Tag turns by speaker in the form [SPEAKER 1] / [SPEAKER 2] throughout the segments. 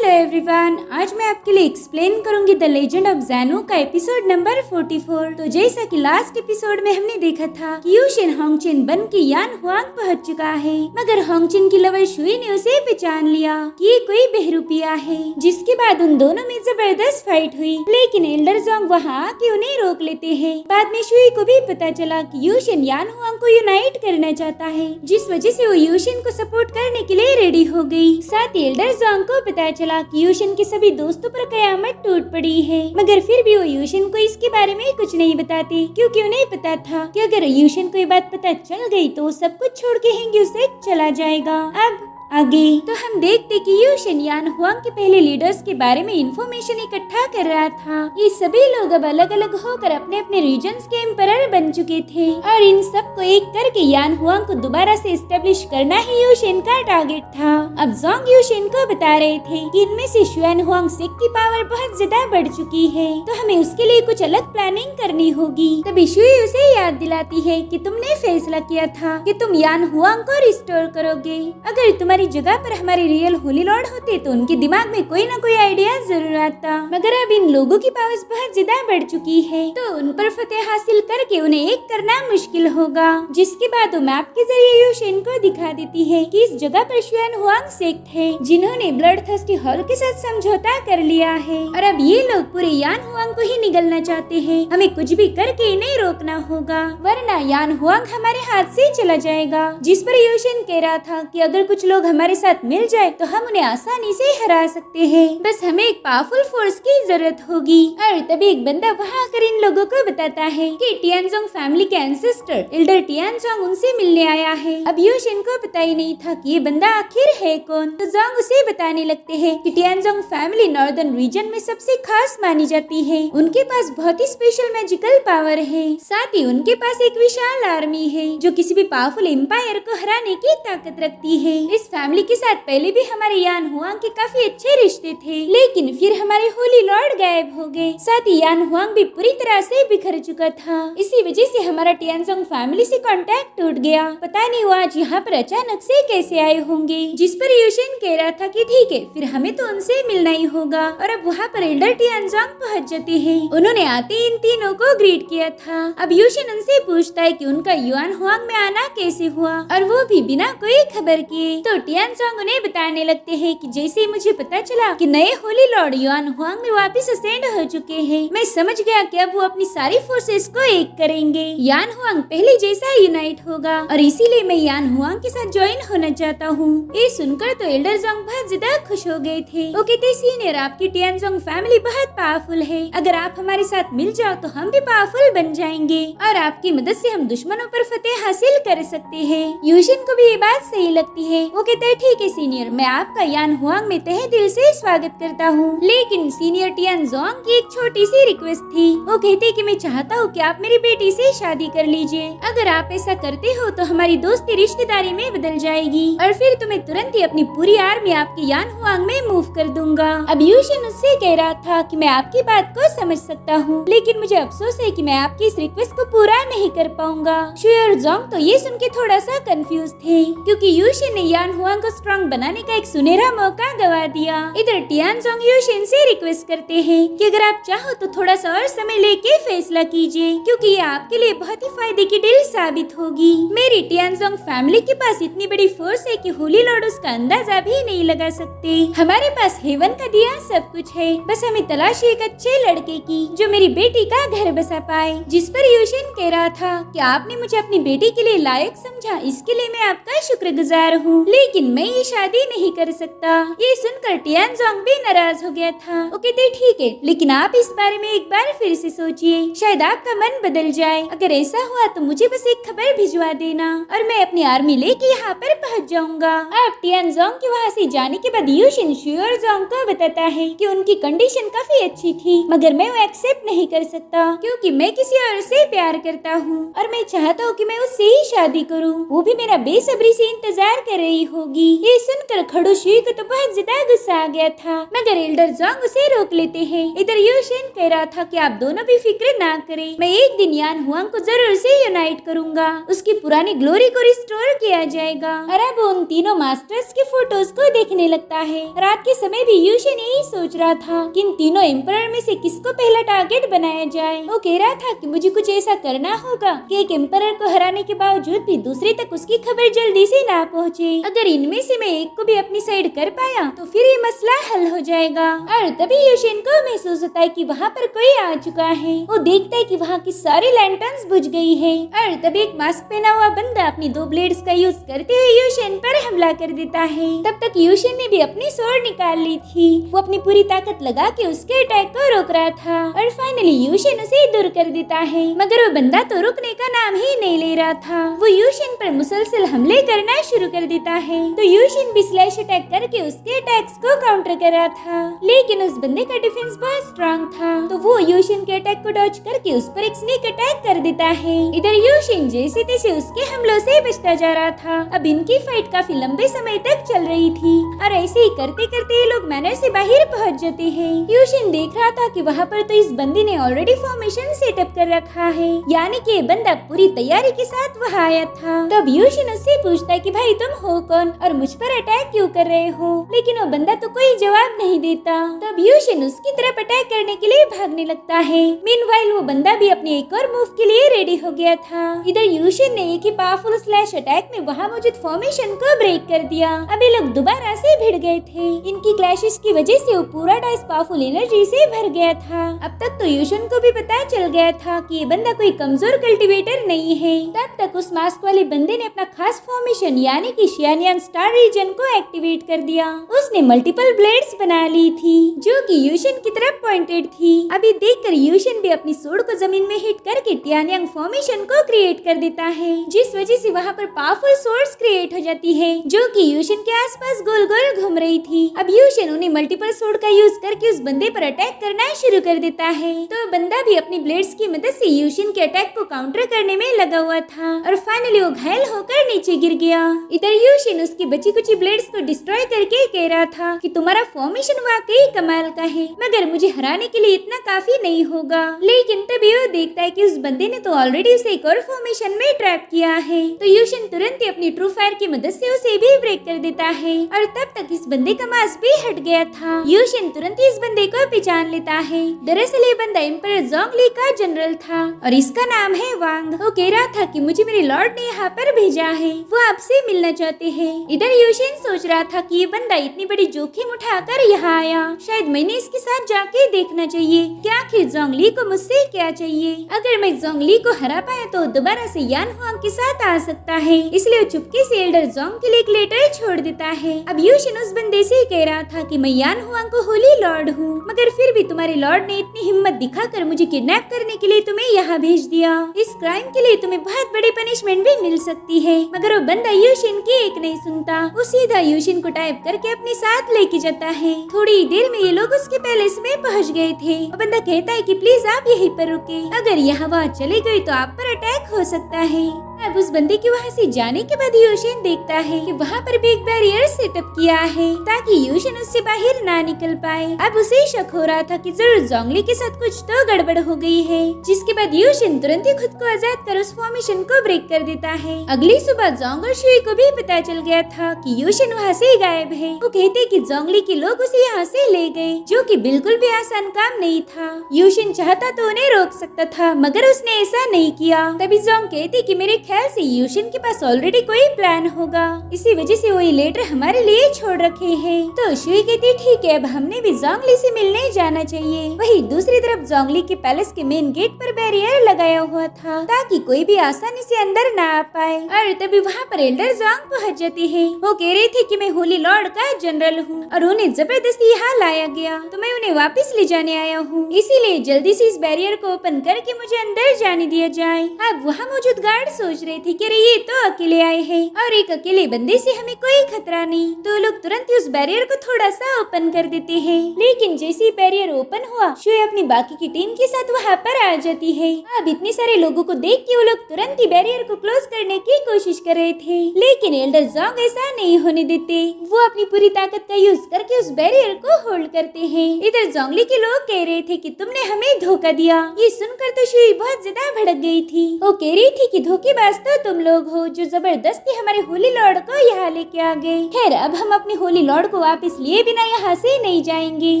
[SPEAKER 1] Hello everyone, आज मैं आपके लिए एक्सप्लेन करूंगी द लेजेंड ऑफ ज़ेनु का एपिसोड नंबर 44। तो जैसा कि लास्ट एपिसोड में हमने देखा था कि यूशिन होंगचिन बन के यान हुआंग पहुंच चुका है, मगर होंगचिन की लवर शुई ने उसे पहचान लिया कि ये कोई बहरूपिया है। जिसके बाद उन दोनों में जबरदस्त फाइट हुई, लेकिन एल्डर जोंग वहाँ आके उन्हें रोक लेते हैं। बाद में शुई को भी पता चला कि यूशिन यान हुआंग को यूनाइट करना चाहता है, जिस वजह से वो यूशिन को सपोर्ट करने के लिए रेडी हो गई। साथ ही एल्डर जोंग को पता चला कि यूशिन के सभी दोस्तों पर कयामत टूट पड़ी है, मगर फिर भी वो यूशिन को इसके बारे में कुछ नहीं बताते, क्योंकि उन्हें पता था कि अगर यूशिन को ये बात पता चल गई तो सब कुछ छोड़ के हेंगी उसे चला जाएगा। अब आगे तो हम देखते कि यूशिन यान हुआंग के पहले लीडर्स के बारे में इंफॉर्मेशन इकट्ठा कर रहा था। ये सभी लोग अब अलग अलग होकर अपने अपने रीजन्स के एम्परर बन चुके थे और इन सब को एक करके यान हुआंग को दोबारा से एस्टेब्लिश करना ही यूशिन का टारगेट था। अब जोंग यूशिन को बता रहे थे कि इनमें से शुआन हुआंग सिक की पावर बहुत ज्यादा बढ़ चुकी है, तो हमें उसके लिए कुछ अलग प्लानिंग करनी होगी। तभी शुई उसे याद दिलाती है कि तुमने फैसला किया था कि तुम यान हुआंग को रिस्टोर करोगे। अगर तुम्हारी जगह पर हमारे रियल होली लॉर्ड होते तो उनके दिमाग में कोई ना कोई आइडिया जरूर आता, मगर अब इन लोगों की पावर्स बहुत ज्यादा बढ़ चुकी है, तो उन पर फतेह हासिल करके उन्हें एक करना मुश्किल होगा। जिसके बाद वो मैप के जरिए यूशिन को दिखा देती है कि इस जगह पर शुआन हुआंग सेक्ट है, जिन्होंने ब्लड थर्स्टी हॉल के साथ समझौता कर लिया है और अब ये लोग पूरे यान हुआंग को ही निगलना चाहते हैं। हमें कुछ भी करके इन्हें रोकना होगा, वरना यान हुआंग हमारे हाथ से चला जाएगा। जिस पर यूशिन कह रहा था कि अगर कुछ लोग हमारे साथ मिल जाए तो हम उन्हें आसानी से हरा सकते हैं, बस हमें एक पावरफुल फोर्स की जरूरत होगी। और तभी एक बंदा वहाँ आकर इन लोगों को बताता है कि टियानजोंग फैमिली के एंसेस्टर एल्डर टियानजोंग उनसे मिलने आया है। अब यूशिन को पता ही नहीं था कि ये बंदा आखिर है कौन, तो जोंग उसे बताने लगते हैं कि टियानजोंग फैमिली नॉर्दर्न रीजन में सबसे खास मानी जाती है। उनके पास बहुत ही स्पेशल मैजिकल पावर है, साथ ही उनके पास एक विशाल आर्मी है जो किसी भी पावरफुल एम्पायर को हराने की ताकत रखती है। इस फैमिली के साथ पहले भी हमारे यान हुआंग के काफी अच्छे रिश्ते थे, लेकिन फिर हमारे होली लॉर्ड गायब हो गए। साथ ही यान हुआंग भी पूरी तरह से बिखर चुका था, इसी वजह से हमारा टियानजोंग फैमिली से कांटेक्ट टूट गया। पता नहीं वो आज यहाँ पर अचानक से कैसे आए होंगे। जिस पर यूशिन कह रहा था कि ठीक है, फिर हमें तो उनसे मिलना ही होगा। और अब वहाँ पर एल्डर टियानजोंग पहुँच जाते हैं। उन्होंने आते इन तीनों को ग्रीट किया था। अब यूशिन उनसे पूछता है कि उनका यान हुआंग में आना कैसे हुआ, और वो भी बिना कोई खबर किए। तो टियानजोंग उन्हें बताने लगते हैं कि जैसे ही मुझे पता चला कि नए होली लॉर्ड यान हुआंग में वापस असेंड हो चुके हैं, मैं समझ गया कि अब वो अपनी सारी फोर्सेस को एक करेंगे। यान हुआंग पहले जैसा यूनाइट होगा और इसीलिए मैं यान हुआंग के साथ ज्वाइन होना चाहता हूँ। ये सुनकर तो एल्डर जोंग बहुत ज्यादा खुश हो गए थे। वो कहते सीनियर, आपकी टियानजोंग फैमिली बहुत पावरफुल है, अगर आप हमारे साथ मिल जाओ तो हम भी पावरफुल बन जाएंगे और आपकी मदद से हम दुश्मनों पर फतेह हासिल कर सकते हैं। यूशिन को भी ये बात सही लगती है। वो कहते हैं ठीक है सीनियर, मैं आपका यान हुआंग में तहे दिल से स्वागत करता हूँ, लेकिन सीनियर टियानजोंग की एक छोटी सी रिक्वेस्ट थी। वो कहते कि मैं चाहता हूँ कि आप मेरी बेटी से शादी कर लीजिए। अगर आप ऐसा करते हो तो हमारी दोस्ती रिश्तेदारी में बदल जाएगी और फिर तुम्हें तुरंत ही अपनी पूरी आर्मी आपके यान हुआंग में मूव कर दूंगा। अब यूशिन उससे कह रहा था कि मैं आपकी बात को समझ सकता हूँ, लेकिन मुझे अफसोस है कि मैं आपकी इस रिक्वेस्ट को पूरा नहीं कर पाऊंगा। शुई और जोंग तो ये सुन के थोड़ा सा कंफ्यूज थे, क्योंकि यूशिन ने यान हुआंग को स्ट्रॉन्ग बनाने का एक सुनहरा मौका गवा दिया। इधर टियानजोंग यूशिन से रिक्वेस्ट करते हैं कि अगर आप चाहो तो थोड़ा सा और समय लेके फैसला कीजिए, क्योंकि ये आपके लिए बहुत ही फायदे की डील साबित होगी। मेरी टियानजोंग फैमिली के पास इतनी बड़ी फोर्स है कि होली लॉर्ड उसका अंदाजा भी नहीं लगा सकते। हमारे पास हेवन का दिया सब कुछ है, बस हमें तलाश एक अच्छे लड़के की जो मेरी बेटी का घर बसा पाए। जिस पर यूशिन कह रहा था कि आपने मुझे अपनी बेटी के लिए लायक समझा, इसके लिए मैं आपका शुक्रगुजार हूँ, लेकिन मैं ये शादी नहीं कर सकता। ये सुनकर टियानजोंग भी नाराज हो गया था। वो कहते ठीक है, लेकिन आप इस बारे में एक बार फिर से सोचिए, शायद आपका मन बदल जाए। अगर ऐसा हुआ तो मुझे बस एक खबर भिजवा देना और मैं अपनी आर्मी लेके यहाँ पर पहुँच जाऊंगा। अब टियानजोंग के वहाँ से जाने के बाद यूशिन शुई और जोंग को बताता है कि उनकी कंडीशन काफी अच्छी थी, मगर मैं वो एक्सेप्ट नहीं कर सकता, क्योंकि मैं किसी और से प्यार करता हूँ और मैं चाहता हूँ कि मैं उससे ही शादी करूँ। वो भी मेरा बेसब्री से इंतजार कर रही होगी। ये सुनकर खड़ू शुई को तो बहुत ज्यादा गुस्सा आ गया था, मगर एल्डर जोंग उसे रोक लेते हैं। इधर यूशिन कह रहा था कि आप दोनों भी फिक्र ना करें, मैं एक दिन यान हुआंग को जरूर से यूनाइट करूंगा, उसकी पुरानी ग्लोरी को रिस्टोर किया जाएगा और अब उन तीनों मास्टर्स एम्परर्स के फोटोज को देखने लगता है। रात के समय भी यूशिन यही सोच रहा था कि इन तीनों एम्परर में से किसको पहला टारगेट बनाया जाए। वो कह रहा था कि मुझे कुछ ऐसा करना होगा कि एक एम्परर को हराने के बावजूद भी दूसरे तक उसकी खबर जल्दी से ना पहुँचे। अगर इनमें से मैं एक को भी अपनी साइड कर पाया तो फिर ये मसला हल हो जाएगा। और तभी यूशिन को महसूस होता है कि वहाँ पर कोई आ चुका है। वो देखता है कि वहाँ की सारी लैंटर्न्स बुझ गई है और तभी एक मास्क पहना हुआ बंदा अपनी 2 ब्लेड्स का यूज करते हुए यूशिन पर हमला कर देता है। तब तक यूशिन ने भी अपनी स्वॉर्ड निकाल ली थी। वो अपनी पूरी ताकत लगा के उसके अटैक को रोक रहा था और फाइनली यूशिन उसे दूर कर देता है। मगर वो बंदा तो रुकने का नाम ही नहीं ले रहा था। वो यूशिन पर मुसलसल हमले करना शुरू कर देता है। तो यूशिन भी स्लैश अटैक करके उसके अटैक्स को काउंटर कर रहा था, लेकिन उस बंदे का डिफेंस बहुत स्ट्रांग था। तो वो यूशिन के अटैक को डॉज करके उस पर एक स्नेक अटैक कर देता है। इधर यूशिन जैसे तैसे उसके हमलों से बचता जा रहा था। अब इनकी फाइट काफी लंबे समय तक चल रही थी और ऐसे ही करते करते ये लोग मैनर से बाहर पहुंच जाते हैं। यूशिन देख रहा था कि वहाँ पर तो इस बंदे ने ऑलरेडी फॉर्मेशन सेटअप कर रखा है, यानी कि ये बंदा पूरी तैयारी के साथ वहाँ आया था। तब यूशिन उससे पूछता है कि भाई तुम हो कौन और मुझ पर अटैक क्यों कर रहे हो, लेकिन वो बंदा तो कोई जवाब नहीं देता। तब यूशिन उसकी तरफ अटैक करने के लिए भागने लगता है। मीनवाइल वो बंदा भी अपने एक और मूव के लिए रेडी हो गया था। इधर यूशिन ने एक ही पावरफुल स्लैश अटैक में वहाँ मौजूद फॉर्मेशन को ब्रेक कर दिया। अब ये लोग दोबारा से भिड़ गए थे। इनकी क्लैशेस की वजह से वो पूरा डाइस पावरफुल एनर्जी से भर गया था। अब तक तो यूशिन को भी पता चल गया था कि ये बंदा कोई कमजोर कल्टीवेटर नहीं है। तब तक उस मास्क वाले बंदे ने अपना खास फॉर्मेशन यानी कि शियानियन स्टार रीजन को एक्टिवेट कर दिया। उसने मल्टीपल ब्लेड्स बना ली थी जो कि यूशिन की तरफ पॉइंटेड थी। अभी देखकर यूशिन भी अपनी सूंड को जमीन में हिट करके टियानयांग फॉर्मेशन को क्रिएट कर देता है, जिस वजह से वहाँ पर पावरफुल सोर्स क्रिएट हो जाती है जो कि यूशिन के आसपास गोल गोल घूम रही थी। अब यूशिन उन्हें मल्टीपल सोर्ड का यूज करके उस बंदे पर अटैक करना शुरू कर देता है। तो बंदा भी अपनी ब्लेड्स की मदद से यूशिन के अटैक को काउंटर करने में लगा हुआ था और फाइनली वो घायल होकर नीचे गिर गया। इधर यूशिन उसकी बची कुची ब्लेड्स को डिस्ट्रॉय करके कह रहा था कि तुम्हारा फॉर्मेशन वाकई कमाल का है, मगर मुझे हराने के लिए इतना काफी नहीं होगा। लेकिन तभी वो देखता है कि उस बंदे ने तो ऑलरेडी उसे एक और फॉर्मेशन में ट्रैप किया है। तो यूशिन तुरंत ही अपनी ट्रू फायर की मदद से उसे भी ब्रेक कर देता है और तब तक इस बंदे का मास्क भी हट गया था। यूशिन तुरंत ही इस बंदे को पहचान लेता है। दरअसल ये बंदा एम्परर जोंगली का जनरल था और इसका नाम है वांग। वो कह रहा था कि मुझे मेरे लॉर्ड ने यहाँ पर भेजा है, वो आपसे मिलना चाहते हैं। इधर यूशिन सोच रहा था कि ये बंदा इतनी बड़ी जोखिम उठाकर यहाँ आया, शायद मैंने इसके साथ जाके देखना चाहिए कि आखिर जोंगली को मुझसे क्या चाहिए। अगर मैं जोंगली को हरा पाया तो दोबारा से यान हुआंग के साथ आ सकता है, इसलिए वो चुपके से एल्डर जोंग के लिए एक लेटर छोड़ देता है। अब यूशिन उस बंदे से कह रहा था कि मैं यान हुआंग को होली लॉर्ड हूँ, मगर फिर भी तुम्हारे लॉर्ड ने इतनी हिम्मत दिखाकर मुझे किडनैप करने के लिए तुम्हें यहाँ भेज दिया। इस क्राइम के लिए तुम्हें बहुत बड़ी पनिशमेंट भी मिल सकती है। मगर वो बंदा यूशिन की एक नहीं सुनता, वो सीधा यूशिन को टाइप करके अपने साथ लेके जाता है। थोड़ी देर में ये लोग उसके पैलेस में पहुँच गए थे। वो बंदा कहता है कि प्लीज आप यहीं पर रुके, अगर यहाँ वहाँ चले गए तो आप पर अटैक हो सकता है। अब उस बंदे के वहाँ से जाने के बाद यूशिन देखता है कि वहाँ पर भी एक बैरियर सेटअप किया है ताकि यूशिन उससे बाहर ना निकल पाए। अब उसे शक हो रहा था कि जरूर जोंगली के साथ कुछ तो गड़बड़ हो गई है, जिसके बाद यूशिन तुरंत ही खुद को आजाद कर उस फॉर्मेशन को ब्रेक कर देता है। अगली सुबह जोंग और शुई को भी पता चल गया था कि यूशिन वहाँ से गायब है। वो कहते कि जोंगली के लोग उसे यहाँ से ले गए, जो कि बिल्कुल भी आसान काम नहीं था। यूशिन चाहता तो उन्हें रोक सकता था, मगर उसने ऐसा नहीं किया। तभी जोंग कहती कि मेरे ख्याल से यूशिन के पास ऑलरेडी कोई प्लान होगा, इसी वजह से वो ये लेटर हमारे लिए छोड़ रखे हैं। तो शुई कहती ठीक है, अब हमने भी जोंगली से मिलने जाना चाहिए। वही दूसरी तरफ जोंगली के पैलेस के मेन गेट पर बैरियर लगाया हुआ था ताकि कोई भी आसानी से अंदर ना आ पाए। और तभी वहाँ पर एल्डर जोंग पहुँच जाती है। वो कह रही थी कि मैं होली लॉर्ड का जनरल हूँ और उन्हें जबरदस्ती यहाँ लाया गया, तो मैं उन्हें वापस ले जाने आया हूँ, इसीलिए जल्दी से इस बैरियर को ओपन करके मुझे अंदर जाने दिया जाए। अब वहाँ मौजूद गार्ड सोच रहे थे कि ये तो अकेले आए हैं और एक अकेले बंदे से हमें कोई खतरा नहीं, तो लोग तुरंत ही उस बैरियर को थोड़ा सा ओपन कर देते हैं। लेकिन जैसे ही बैरियर ओपन हुआ, शुई अपनी बाकी की टीम के साथ वहाँ पर आ जाती है। अब इतने सारे लोगों को देख के वो लोग तुरंत ही बैरियर को क्लोज करने की कोशिश कर रहे थे, लेकिन एल्डर जोंग ऐसा नहीं होने देते। वो अपनी पूरी ताकत का यूज करके उस बैरियर को होल्ड करते हैं। इधर जोंगली के लोग कह रहे थे कि तुमने हमें धोखा दिया। ये सुनकर तो शुई बहुत ज्यादा भड़क गई थी। वो कह रही थी कि धोखेबाज पास तो तुम लोग हो जो जबरदस्ती हमारे होली लॉर्ड को यहाँ लेके आ गए। खैर अब हम अपने होली लॉर्ड को वापस लिए बिना यहाँ से नहीं जाएंगे।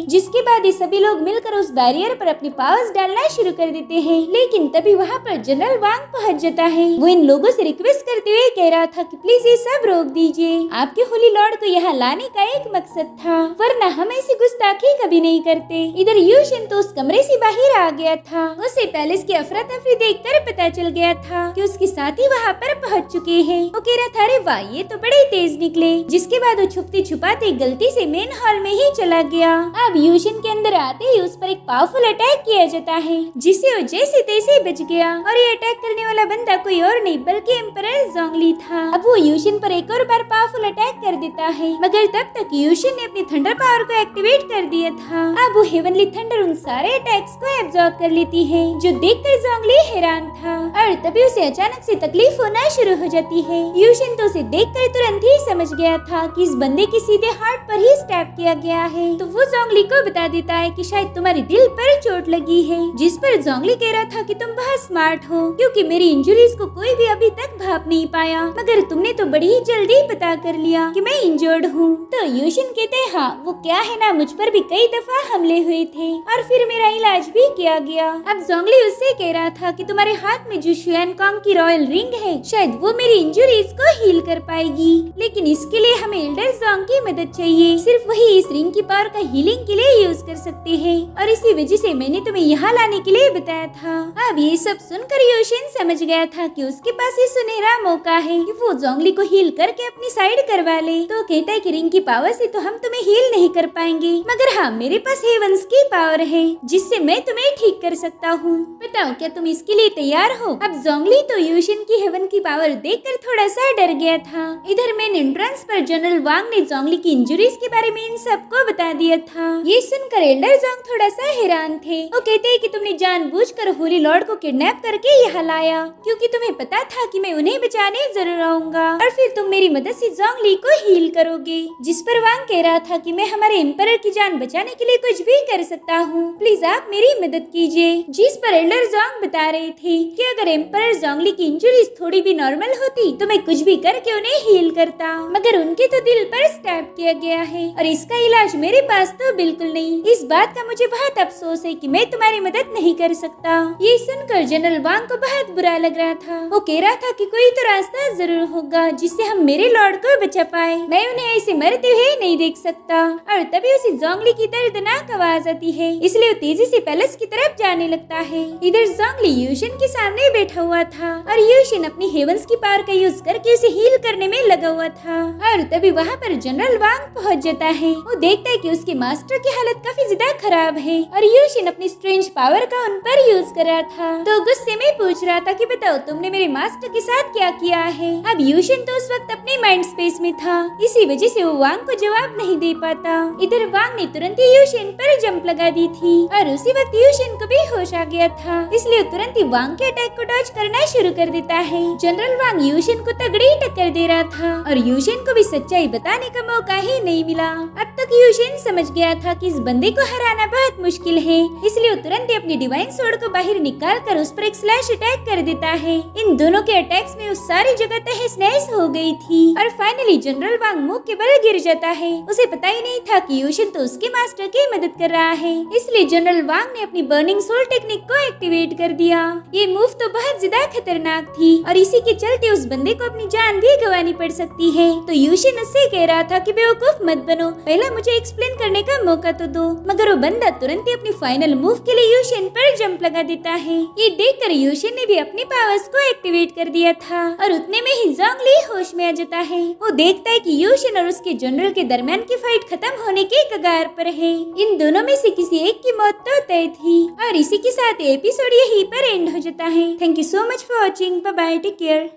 [SPEAKER 1] जिसके बाद ये सभी लोग मिलकर उस बैरियर पर अपने पावर्स डालना शुरू कर देते हैं। लेकिन तभी वहाँ पर जनरल वांग पहुँच जाता है। वो इन लोगों से रिक्वेस्ट करते हुए कह रहा था कि प्लीज ये सब रोक दीजिए। आपके होली लॉर्ड को यहाँ लाने का एक मकसद था, वरना हम ऐसी गुस्ताखी कभी नहीं करते। इधर यूशिन तो उस कमरे से बाहर आ गया था। उसे पैलेस की अफरा तफरी देखकर पता चल गया था कि उसके साथी वहाँ पर पहुँच चुके हैं। वो कह रहा था अरे वाह ये तो बड़े तेज निकले। जिसके बाद वो छुपते छुपाते गलती से मेन हॉल में ही चला गया। अब यूशिन के अंदर आते ही उस पर एक पावरफुल अटैक किया जाता है, जिससे वो जैसे तैसे बच गया। और ये अटैक करने वाला बंदा कोई और नहीं बल्कि एम्परर ज़ोंगली था। अब वो यूशिन पर एक और बार पावरफुल अटैक कर देता है, मगर तब तक यूशिन ने अपनी थंडर पावर को एक्टिवेट कर दिया था। अब वो हेवनली थंडर उन सारे अटैक्स को एब्जॉर्ब कर लेती है, जो देखकर ज़ोंगली हैरान था। और तभी उसे अचानक से तकलीफ होना शुरू हो जाती है। यूशिन तो उसे देखकर तुरंत ही समझ गया था कि इस बंदे के सीधे हार्ट पर ही स्टैब किया गया है। तो वो ज़ोंगली को बता देता है कि शायद तुम्हारे दिल पर चोट लगी है। जिस पर ज़ोंगली कह रहा था कि तुम बहुत स्मार्ट हो, क्योंकि मेरी इंजरीज को कोई भी अभी तक भाप नहीं पाया, मगर तुमने तो बड़ी ही जल्दी पता कर लिया कि मैं इंजर्ड हूँ। तो यूशिन कहते हैं हाँ वो क्या है ना, मुझ पर भी कई दफा हमले हुए थे और फिर मेरा इलाज भी किया गया। अब ज़ोंगली उससे कह रहा था कि तुम्हारे हाथ में जो शुएन कॉन्ग की रॉयल रिंग है, शायद वो मेरी इंजरीज को हील कर पाएगी, लेकिन इसके लिए हमें एल्डर ज़ोंग की मदद चाहिए। सिर्फ वही इस रिंग की पावर का हीलिंग के लिए यूज कर सकते हैं, और इसी वजह से मैंने तुम्हें यहाँ लाने के लिए बताया था। अब ये सब सुनकर यूशिन समझ गया था कि उसके पास ये सुनहरा मौका है कि वो ज़ोंगली को हील करके अपनी साइड करवा ले। तो कहता है कि रिंग की पावर से तो हम तुम्हें हील नहीं कर पाएंगे, मगर हाँ मेरे पास हेवंस की पावर है जिससे मैं तुम्हें ठीक कर सकता हूँ। बताओ क्या तुम इसके लिए तैयार हो? अब ज़ोंगली तो यूशिन की हेवन की पावर देखकर थोड़ा सा डर गया था। इधर मेन एंट्रेंस पर जनरल वांग ने ज़ोंगली की इंजरीज के बारे में इन सबको बता दिया था। ये सुनकर एल्डर ज़ोंग थोड़ा सा हैरान थे। वो कहते हैं कि तुमने जानबूझकर होली लॉर्ड को किडनैप करके यहाँ लाया, क्योंकि तुम्हें पता था कि मैं उन्हें बचाने जरूर आऊंगा और फिर तुम मेरी मदद से ज़ोंगली को हील करोगे। जिस पर वांग कह रहा था कि मैं हमारे एम्परर की जान बचाने के लिए कुछ भी कर सकता हूँ, प्लीज आप मेरी मदद कीजिए। जिस पर एल्डर ज़ोंग बता रहे थे कि अगर एम्परर ज़ोंगली की इंजरीज थोड़ी भी नॉर्मल होती तो मैं कुछ भी करके उन्हें हील करता, मगर उनके तो दिल पर स्टैब किया गया है और इसका इलाज मेरे पास तो बिल्कुल नहीं। इस बात का मुझे बहुत अफसोस है कि मैं तुम्हारी मदद नहीं कर सकता। ये सुनकर जनरल वांग को बहुत बुरा लग रहा था। वो कह रहा था कि कोई तो रास्ता जरूर होगा जिससे हम मेरे लॉर्ड को बचा पाए, मैं उन्हें ऐसे मरते हुए नहीं देख सकता। और तभी उसे ज़ोंगली की दर्दनाक आवाज आती है, इसलिए वो तेजी से पैलेस की तरफ जाने लगता है। इधर ज़ोंगली यूशिन के सामने बैठा हुआ था और यूशिन अपनी हेवंस की पावर का यूज करके उसे हील करने में लगा हुआ था। और तभी वहाँ पर जनरल वांग पहुँच जाता है। वो देखता है कि उसके मास्टर की हालत काफी ज्यादा खराब है और यूशिन अपनी स्ट्रेंज पावर का उन पर यूज कर रहा था। तो गुस्से में पूछ रहा था कि बताओ तुमने मेरे मास्टर के साथ क्या किया है। अब यूशिन तो उस वक्त अपने माइंड स्पेस में था, इसी वजह से वो वांग को जवाब नहीं दे पाता। इधर वांग ने तुरंत ही यूशिन पर जंप लगा दी थी और उसी वक्त यूशिन को भी होश आ गया था, इसलिए तुरंत ही वांग के अटैक को डॉज करना शुरू कर देता है। जनरल वांग यूशिन को तगड़ी टक्कर दे रहा था और यूशिन को भी सच्चाई बताने का मौका ही नहीं मिला। अब तक यूशिन समझ गया था कि इस बंदे को हराना बहुत मुश्किल है, इसलिए वो तुरंत ही अपनी डिवाइन सोर्ड को बाहर निकाल कर उस पर एक स्लैश अटैक कर देता है। इन दोनों के अटैक्स में उस सारी जगह तहस नहस हो गई थी और फाइनली जनरल वांग मुंह के बल गिर जाता है। उसे पता ही नहीं था कि यूशिन तो उसके मास्टर की मदद कर रहा है, इसलिए जनरल वांग ने अपनी बर्निंग सोल टेक्निक को एक्टिवेट कर दिया। ये मूव तो बहुत ज्यादा खतरनाक थी और इसी के चलते उस बंदे को अपनी जान भी गंवानी पड़ सकती है। तो यूशिन उससे कह रहा था कि बेवकूफ मत बनो, पहला मुझे एक्सप्लेन करने का मौका तो दो, मगर वो बंदा तुरंत ही अपनी फाइनल मूव के लिए यूशिन पर जंप लगा देता है। ये देखकर यूशिन ने भी अपनी पावर्स को एक्टिवेट कर दिया था और उतने में ही ज़ोंगली होश में आ जाता है। वो देखता है कि यूशिन और उसके जनरल के दरमियान की फाइट खत्म होने के कगार पर है। इन दोनों में से किसी एक की मौत तो तय थी और इसी के साथ एपिसोड यहीं पर एंड हो जाता है। Thank you so much for watching. Bye bye, take care.